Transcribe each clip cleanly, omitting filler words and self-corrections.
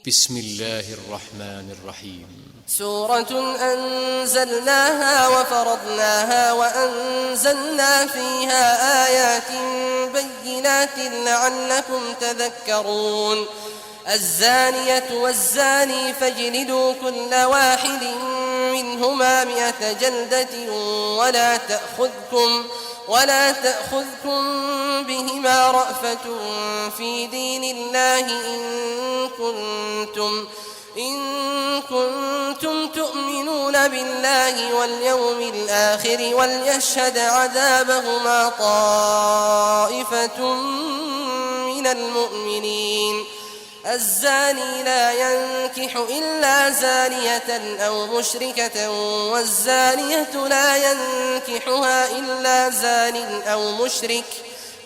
بسم الله الرحمن الرحيم. سورة أنزلناها وفرضناها وأنزلنا فيها آيات بينات لعلكم تذكرون. الزانية والزاني فاجلدوا كل واحد منهما 100 جلدة ولا تأخذكم بهما رأفة في دين الله إن كنتم تؤمنون بالله واليوم الآخر وليشهد عذابهما طائفة من المؤمنين. الزاني لا ينكح إلا زانية أو مشركة والزانية لا ينكحها إلا زان أو مشرك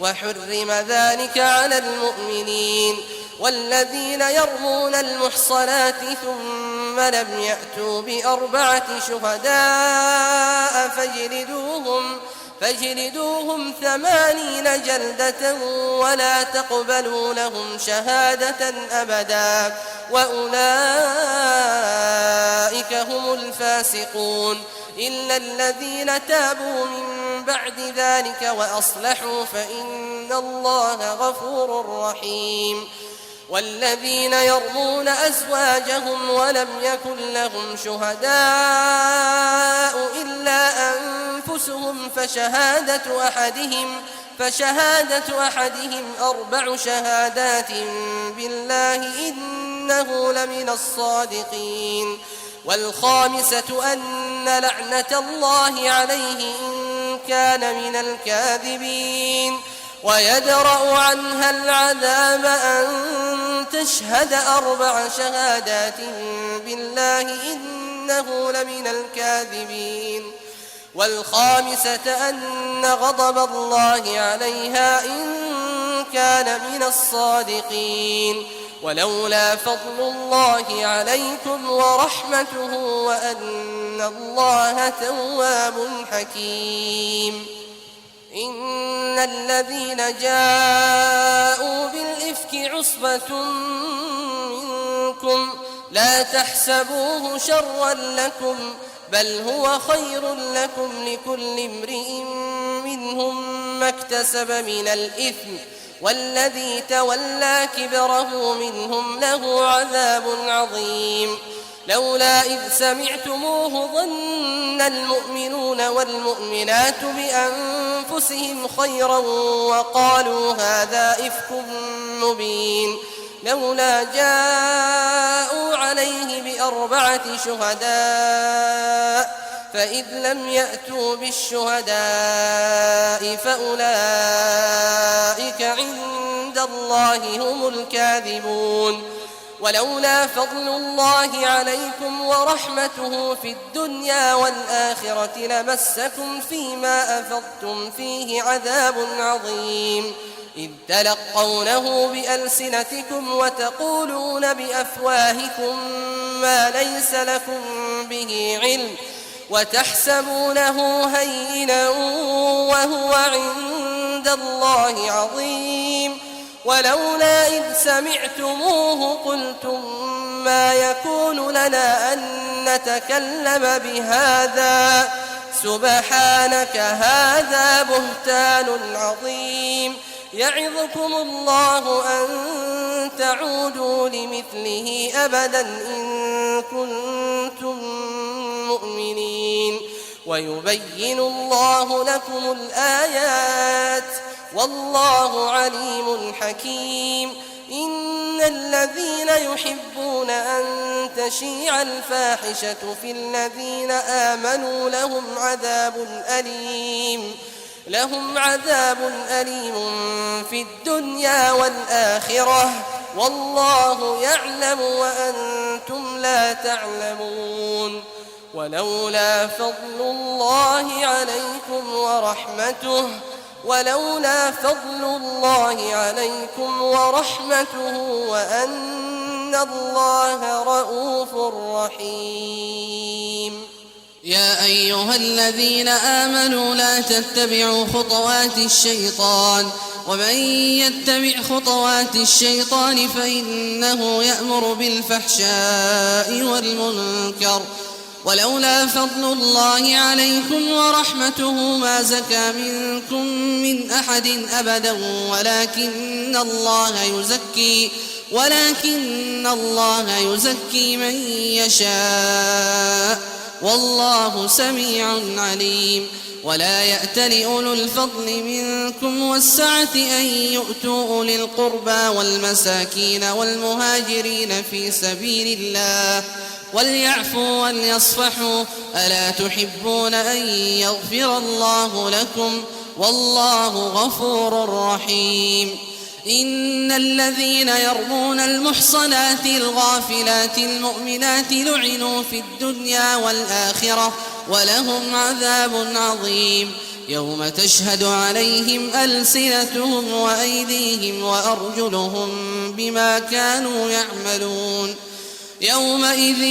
وحرم ذلك على المؤمنين. والذين يرمون المحصنات ثم لم يأتوا ب4 شهداء فاجلدوهم 80 جلدة ولا تقبلوا لهم شهادة أبدا وأولئك هم الفاسقون. إلا الذين تابوا من بعد ذلك وأصلحوا فإن الله غفور رحيم. والذين يرمون أزواجهم ولم يكن لهم شهداء إلا أنفسهم فشهادة أحدهم 4 شهادات بالله إنه لمن الصادقين. والخامسة أن لعنة الله عليه إن كان من الكاذبين. ويدرأ عنها العذاب أن تشهد 4 شهادات بالله إنه لمن الكاذبين. والخامسة أن غضب الله عليها إن كان من الصادقين. ولولا فضل الله عليكم ورحمته وأن الله تواب حكيم. إن الذين جاءوا بالإفك عصبة منكم لا تحسبوه شرا لكم بل هو خير لكم لكل امرئ منهم ما اكتسب من الإثم والذي تولى كبره منهم له عذاب عظيم. لولا إذ سمعتموه ظن المؤمنون والمؤمنات بأنفسهم خيرا وقالوا هذا إفك مبين. لولا جاءوا عليه ب4 شهداء فإذ لم يأتوا بالشهداء فأولئك عند الله هم الكاذبون. ولولا فضل الله عليكم ورحمته في الدنيا والآخرة لمسكم فيما أفضتم فيه عذاب عظيم. إذ تلقونه بألسنتكم وتقولون بأفواهكم ما ليس لكم به علم وتحسبونه هينا وهو عند الله عظيم. ولولا إذ سمعتموه قلتم ما يكون لنا أن نتكلم بهذا سبحانك هذا بهتان عظيم. يعظكم الله أن تعودوا لمثله أبدا إن كنتم مؤمنين. ويبين الله لكم الآيات والله عليم حكيم. إن الذين يحبون أن تشيع الفاحشة في الذين آمنوا لهم عذاب أليم في الدنيا والآخرة والله يعلم وأنتم لا تعلمون. ولولا فضل الله عليكم ورحمته وأن الله رؤوف رحيم. يا أيها الذين آمنوا لا تتبعوا خطوات الشيطان ومن يتبع خطوات الشيطان فإنه يأمر بالفحشاء والمنكر ولولا فضل الله عليكم ورحمته ما زكى منكم من أحد أبدا ولكن الله يزكي من يشاء والله سميع عليم ولا يأتل أولو الفضل منكم والسعة أن يؤتوا أولي القربى والمساكين والمهاجرين في سبيل الله وليعفوا وليصفحوا ألا تحبون أن يغفر الله لكم والله غفور رحيم إن الذين يرمون المحصنات الغافلات المؤمنات لعنوا في الدنيا والآخرة ولهم عذاب عظيم يوم تشهد عليهم ألسنتهم وأيديهم وأرجلهم بما كانوا يعملون يومئذ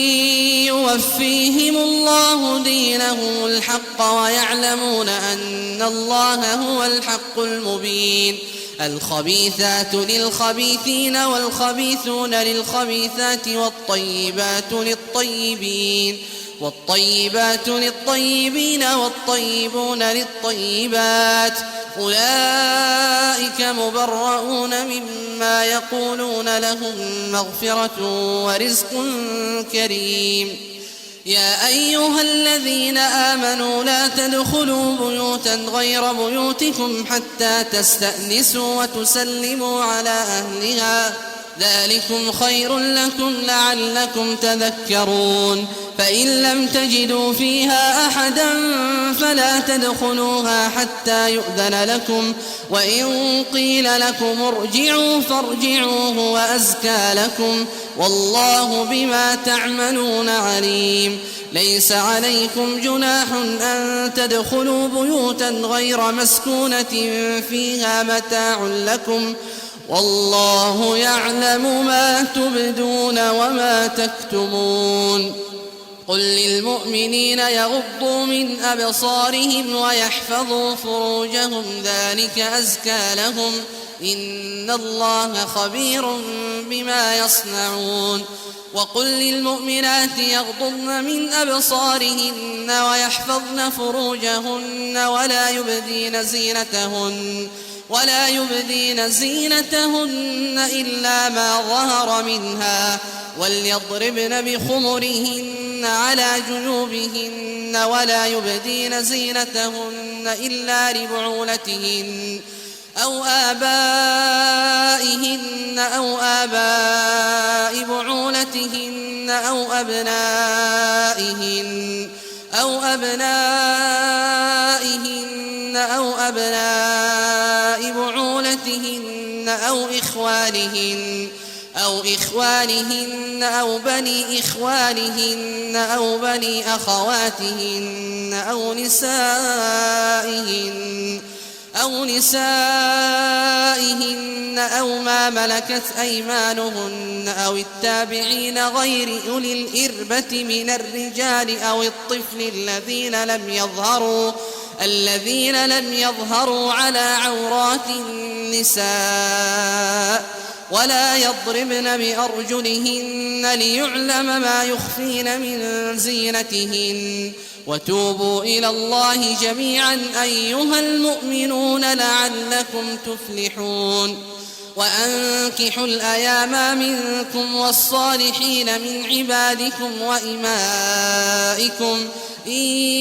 يوفيهم الله دينهم الحق ويعلمون أن الله هو الحق المبين الخبيثات للخبيثين والخبيثون للخبيثات والطيبات للطيبين والطيبون للطيبات أولئك مبرؤون مما يقولون لهم مغفرة ورزق كريم يا أيها الذين آمنوا لا تدخلوا بيوتا غير بيوتكم حتى تستأنسوا وتسلموا على أهلها ذلكم خير لكم لعلكم تذكرون فإن لم تجدوا فيها أحدا فلا تدخلوها حتى يؤذن لكم وإن قيل لكم ارجعوا فارجعوا هو أزكى لكم والله بما تعملون عليم ليس عليكم جناح أن تدخلوا بيوتا غير مسكونة فيها متاع لكم والله يعلم ما تبدون وما تكتمون قل للمؤمنين يغضوا من أبصارهم ويحفظوا فروجهم ذلك أزكى لهم إن الله خبير بما يصنعون وقل للمؤمنات يغضضن من أبصارهن ويحفظن فروجهن ولا يبدين زينتهن إلا ما ظهر منها وليضربن بخمرهن على جنوبهن ولا يبدين زينتهن إلا لبعولتهن أو آبائهن أو آباء بعولتهن أو أبنائهن أو أبناء بعولتهن أو إخوانهن أو بني إخوانهن أو بني أخواتهن أو نسائهن أو ما ملكت أيمانهن أو التابعين غير أولي الإربة من الرجال أو الطفل الذين لم يظهروا على عورات النساء ولا يضربن بأرجلهن ليعلم ما يخفين من زينتهن وتوبوا إلى الله جميعا أيها المؤمنون لعلكم تفلحون وأنكحوا الأيام منكم والصالحين من عبادكم وإمائكم إن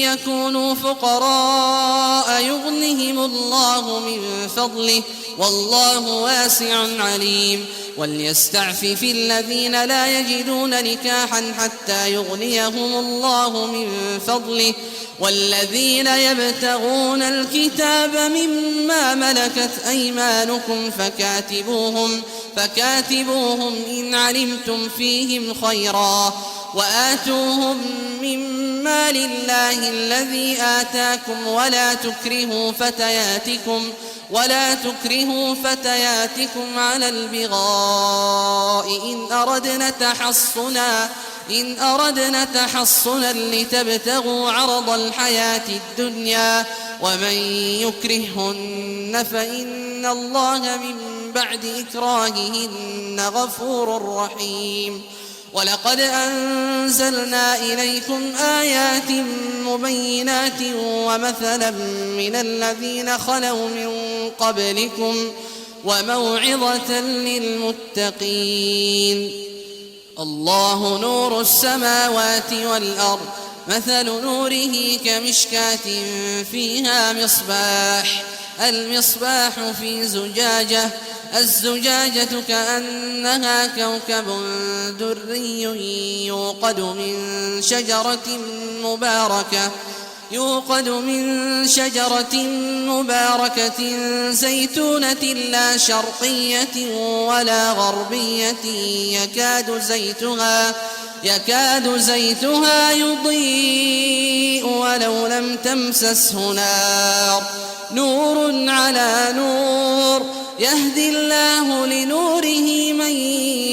يكونوا فقراء يغنهم الله من فضله والله واسع عليم وليستعفف الذين لا يجدون نكاحا حتى يغنيهم الله من فضله والذين يبتغون الكتاب مما ملكت أيمانكم فكاتبوهم إن علمتم فيهم خيرا وآتوهم مما لله الذي آتاكم ولا تكرهوا فتياتكم على البغاء إن أردنا تحصنا لتبتغوا عرض الحياة الدنيا ومن يكرهن فإن أن الله من بعد إكراههن غفور رحيم. ولقد أنزلنا إليكم آيات مبينات ومثلا من الذين خلوا من قبلكم وموعظة للمتقين. الله نور السماوات والأرض، مثل نوره كمشكاة فيها مصباح، المصباح في زجاجة، الزجاجة كأنها كوكب دري يوقد من شجرة مباركة زيتونة لا شرقية ولا غربية يكاد زيتها يضيء ولو لم تمسسه نار، نور على نور، يهدي الله لنوره من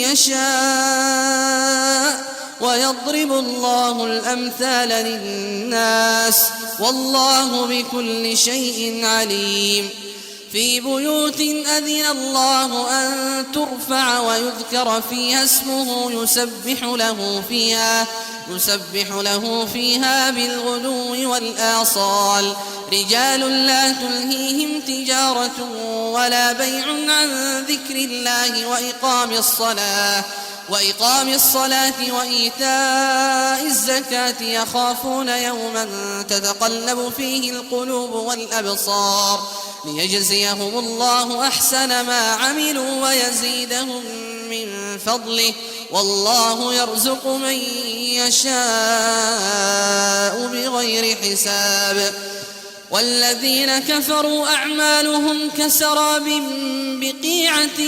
يشاء ويضرب الله الأمثال للناس والله بكل شيء عليم. في بيوت أذن الله أن ترفع ويذكر فيها اسمه يسبح له فيها بالغدو والآصال، رجال لا تلهيهم تجارة ولا بيع عن ذكر الله وإقام الصلاة وإيتاء الزكاة يخافون يوما تتقلب فيه القلوب والأبصار، ليجزيهم الله أحسن ما عملوا ويزيدهم من فضله، والله يرزق من يشاء بغير حساب. والذين كفروا أعمالهم كسراب بقيعة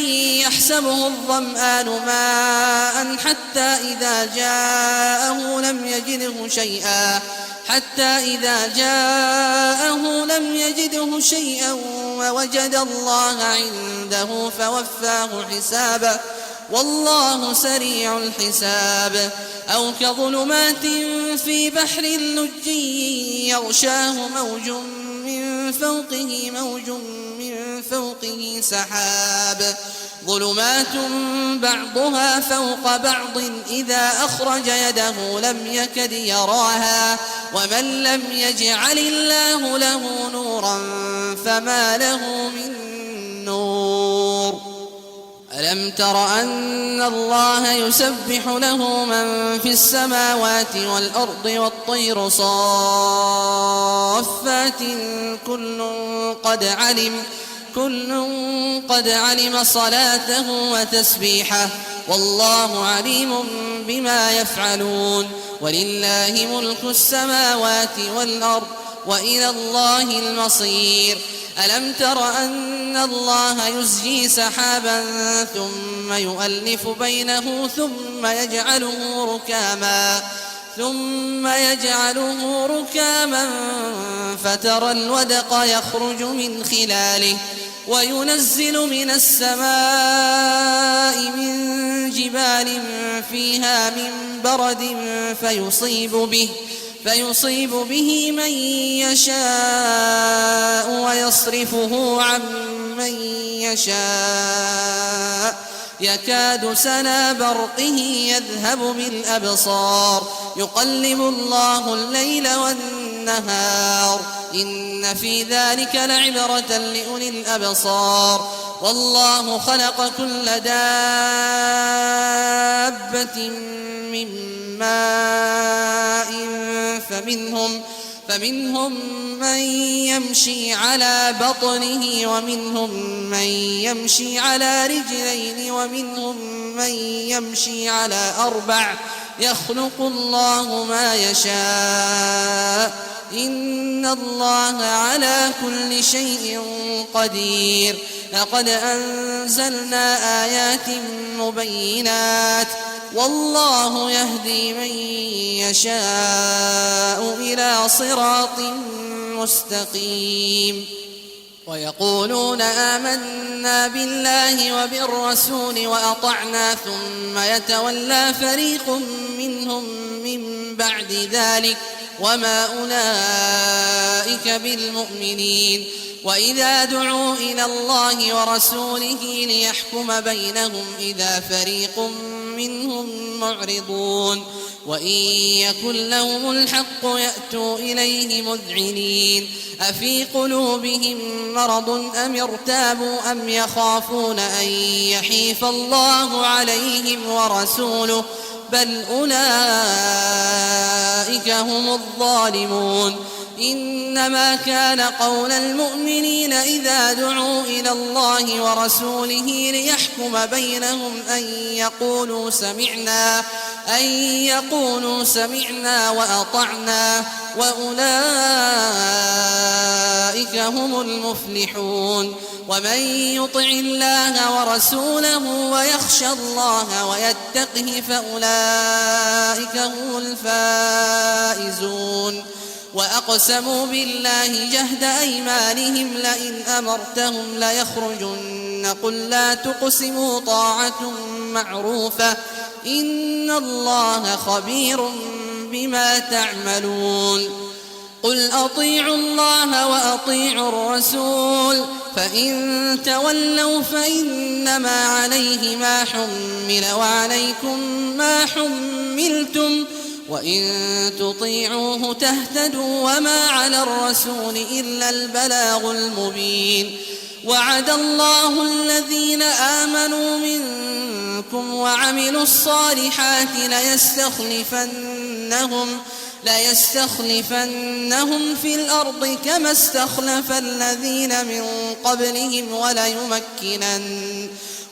يحسبه الظمآن ماء حتى إذا جاءه لم يجده شيئا ووجد الله عنده فوفاه حسابه والله سريع الحساب. أو كظلمات في بحر لجي يغشاه موج من فوقه سحاب، ظلمات بعضها فوق بعض إذا أخرج يده لم يكد يراها، ومن لم يجعل الله له نورا فما له من نور. ألم تر أن الله يسبح له من في السماوات والأرض والطير صافات كل قد علم صلاته وتسبيحه والله عليم بما يفعلون. ولله ملك السماوات والأرض وإلى الله المصير. ألم تر أن الله يزجي سحابا ثم يؤلف بينه ثم يجعله ركاما فترى الودق يخرج من خلاله وينزل من السماء من جبال فيها من برد فيصيب به من يشاء ويصرفه عن من يشاء يكاد سنا برقه يذهب بالأبصار يقلب الله الليل والنهار إن في ذلك لعبرة لأولي الأبصار. والله خلق كل دابة من ماء فمنهم من يمشي على بطنه ومنهم من يمشي على رجلين ومنهم من يمشي على أربع يخلق الله ما يشاء إن الله على كل شيء قدير. لقد أنزلنا آيات مبينات والله يهدي من يشاء إلى صراط مستقيم. ويقولون آمنا بالله وبالرسول وأطعنا ثم يتولى فريق منهم من بعد ذلك وما أولئك بالمؤمنين. وإذا دعوا إلى الله ورسوله ليحكم بينهم إذا فريق منهم معرضون وإن يكن لهم الحق يأتوا إليه مذعنين أفي قلوبهم مرض أم ارتابوا أم يخافون أن يحيف الله عليهم ورسوله بل أولئك هم الظالمون إنما كان قول المؤمنين إذا دعوا إلى الله ورسوله ليحكم بينهم أن يقولوا سمعنا وأطعنا وأولئك هم المفلحون ومن يطع الله ورسوله ويخشى الله ويتقه فأولئك هم الفائزون وأقسموا بالله جهد أيمانهم لئن أمرتهم ليخرجن قل لا تقسموا طاعة معروفة إن الله خبير بما تعملون قل أطيعوا الله وأطيعوا الرسول فإن تولوا فإنما عليه ما حمل وعليكم ما حملتم وإن تطيعوه تهتدوا وما على الرسول إلا البلاغ المبين وعد الله الذين آمنوا منكم وعملوا الصالحات ليستخلفنهم في الأرض كما استخلف الذين من قبلهم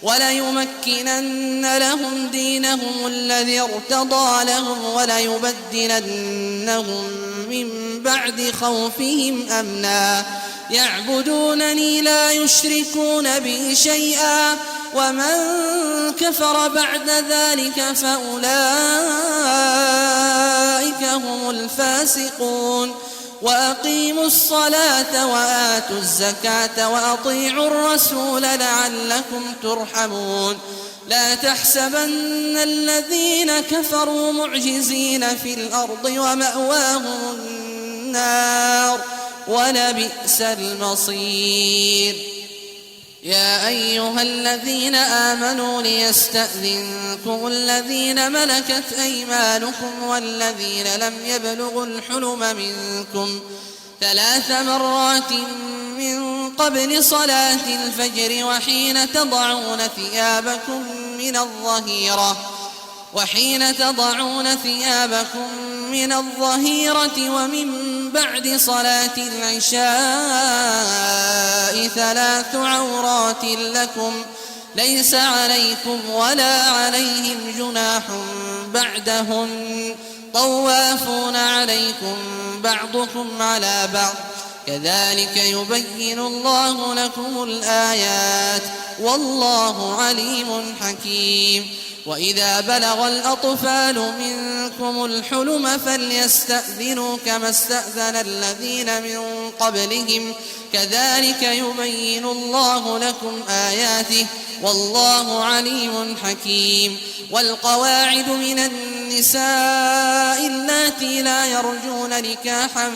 وليمكنن لهم دينهم الذي ارتضى لهم وليبدلنهم من بعد خوفهم أمنا يعبدونني لا يشركون بي شيئا ومن كفر بعد ذلك فأولئك هم الفاسقون وأقيموا الصلاة وآتوا الزكاة وأطيعوا الرسول لعلكم ترحمون لا تحسبن الذين كفروا معجزين في الأرض ومأواهم النار ولبئس المصير يا أيها الذين آمنوا ليستأذنكم الذين ملكت أيمانكم والذين لم يبلغوا الحلم منكم 3 مرات من قبل صلاة الفجر وحين تضعون ثيابكم من الظهيرة ومن بعد صلاة العشاء 3 عورات لكم ليس عليكم ولا عليهم جناح بعدهن طوافون عليكم بعضكم على بعض كذلك يبين الله لكم الآيات والله عليم حكيم وإذا بلغ الأطفال منكم الحلم فليستأذنوا كما استأذن الذين من قبلهم كذلك يبين الله لكم آياته والله عليم حكيم والقواعد من النساء اللاتي لا يرجون نكاحا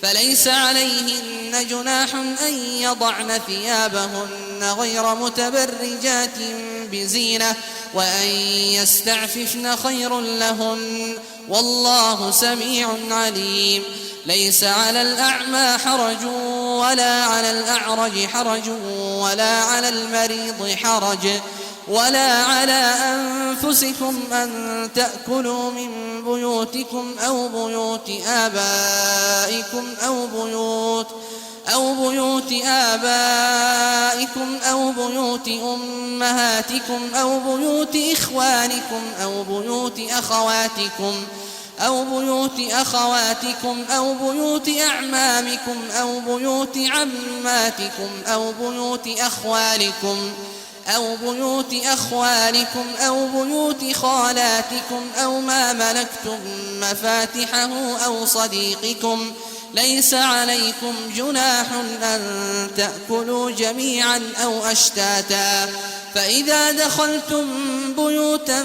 فليس عليهن جناح أن يضعن ثيابهن غير متبرجات بزينة وأن يستعففن خير لهن والله سميع عليم ليس على الأعمى حرج ولا على الأعرج حرج ولا على المريض حرج ولا على أنفسكم أن تأكلوا من بيوتكم أو بيوت آبائكم أو بيوت أمهاتكم أو بيوت إخوانكم أو بيوت أخواتكم أو بيوت أعمامكم أو بيوت عماتكم أو بيوت أخوالكم أو بيوت خالاتكم أو ما ملكتم مفاتحه أو صديقكم ليس عليكم جناح أن تأكلوا جميعا أو أشتاتا فإذا دخلتم بيوتا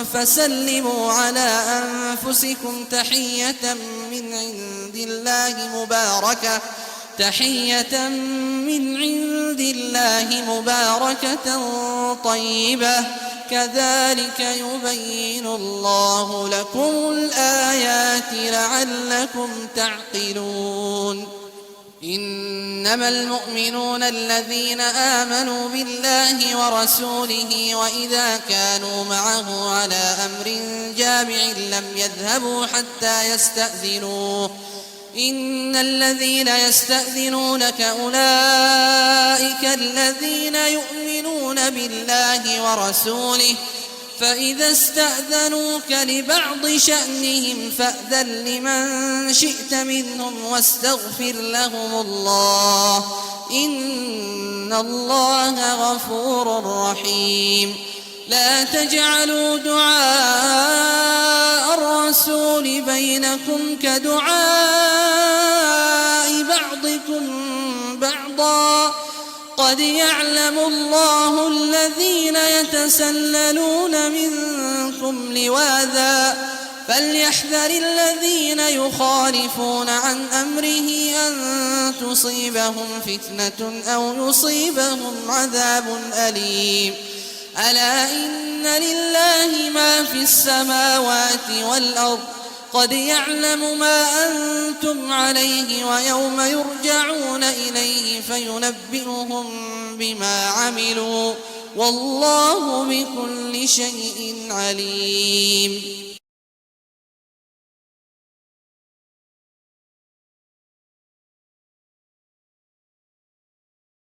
فسلموا على أنفسكم تحية من عند الله مباركة طيبة كذلك يبين الله لكم الآيات لعلكم تعقلون إنما المؤمنون الذين آمنوا بالله ورسوله وإذا كانوا معه على أمر جامع لم يذهبوا حتى يستأذنوه إن الذين يستأذنونك أولئك الذين يؤمنون بالله ورسوله فإذا استأذنوك لبعض شأنهم فأذن لمن شئت منهم واستغفر لهم الله إن الله غفور رحيم لا تجعلوا دعاء الرسول بينكم كدعاء بعضكم بعضا قد يعلم الله الذين يتسللون منكم لواذا فليحذر الذين يخالفون عن أمره أن تصيبهم فتنة أو يصيبهم عذاب أليم ألا إن لله ما في السماوات والأرض قد يعلم ما أنتم عليه ويوم يرجعون إليه فينبئهم بما عملوا والله بكل شيء عليم